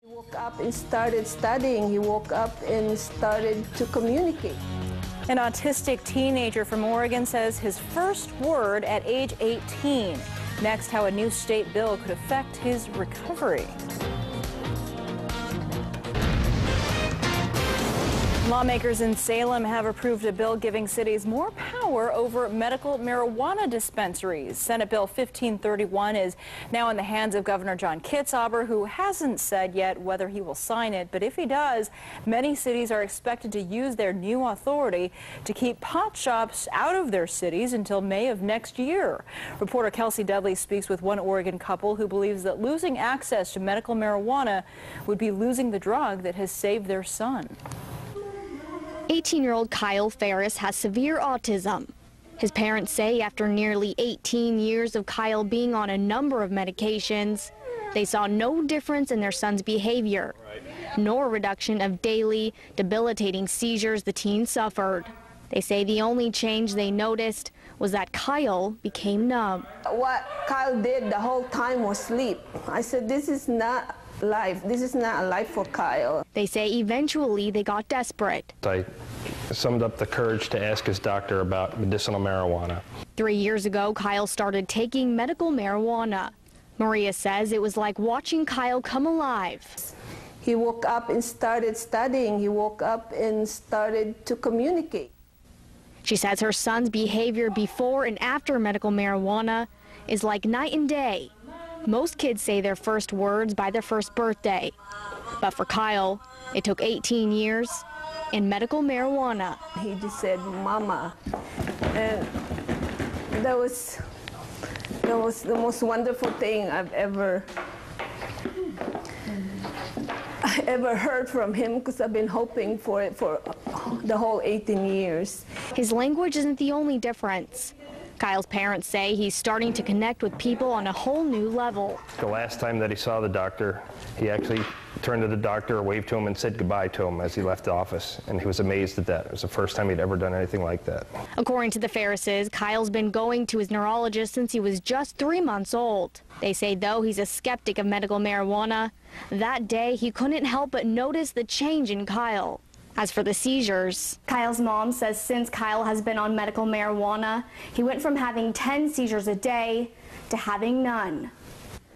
He woke up and started studying. He woke up and started to communicate. An autistic teenager from Oregon says his first word at age 18. Next, how a new state bill could affect his recovery. Lawmakers in Salem have approved a bill giving cities more power over medical marijuana dispensaries. Senate Bill 1531 is now in the hands of Governor John Kitzhaber, who hasn't said yet whether he will sign it. But if he does, many cities are expected to use their new authority to keep pot shops out of their cities until May of next year. Reporter Kelsey Dudley speaks with one Oregon couple who believes that losing access to medical marijuana would be losing the drug that has saved their son. 18-year-old Kyle Ferris has severe autism. His parents say after nearly 18 years of Kyle being on a number of medications, they saw no difference in their son's behavior, nor reduction of daily, debilitating seizures the teen suffered. They say the only change they noticed was that Kyle became numb. What Kyle did the whole time was sleep. I said, this is not life. This is not a life for Kyle. They say eventually they got desperate. I summed up the courage to ask his doctor about medicinal marijuana. 3 years ago, Kyle started taking medical marijuana. Maria says it was like watching Kyle come alive. He woke up and started studying. He woke up and started to communicate. She says her son's behavior before and after medical marijuana is like night and day. Most kids say their first words by their first birthday. But for Kyle, it took 18 years and medical marijuana. He just said, Mama. And that was the most wonderful thing I've ever heard from him, because I've been hoping for it for the whole 18 years. His language isn't the only difference. Kyle's parents say he's starting to connect with people on a whole new level. The last time that he saw the doctor, he actually turned to the doctor, waved to him, and said goodbye to him as he left the office. And he was amazed at that. It was the first time he'd ever done anything like that. According to the Ferrises, Kyle's been going to his neurologist since he was just 3 months old. They say though he's a skeptic of medical marijuana, that day he couldn't help but notice the change in Kyle. As for the seizures, Kyle's mom says since Kyle has been on medical marijuana, he went from having 10 seizures a day to having none.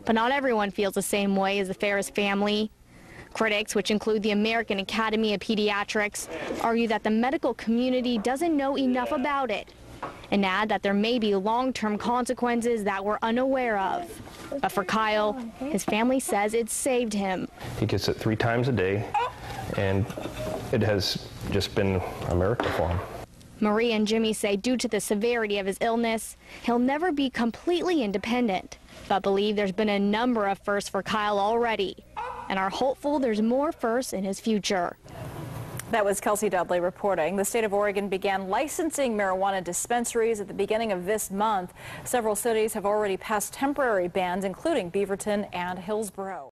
But not everyone feels the same way as the Ferris family. Critics, which include the American Academy of Pediatrics, argue that the medical community doesn't know enough about it and add that there may be long-term consequences that we're unaware of. But for Kyle, his family says it saved him. He gets it 3 times a day, and it has just been a miracle for him. Marie and Jimmy say due to the severity of his illness, he'll never be completely independent, but believe there's been a number of firsts for Kyle already, and are hopeful there's more firsts in his future. That was Kelsey Dudley reporting. The state of Oregon began licensing marijuana dispensaries at the beginning of this month. Several cities have already passed temporary bans, including Beaverton and Hillsborough.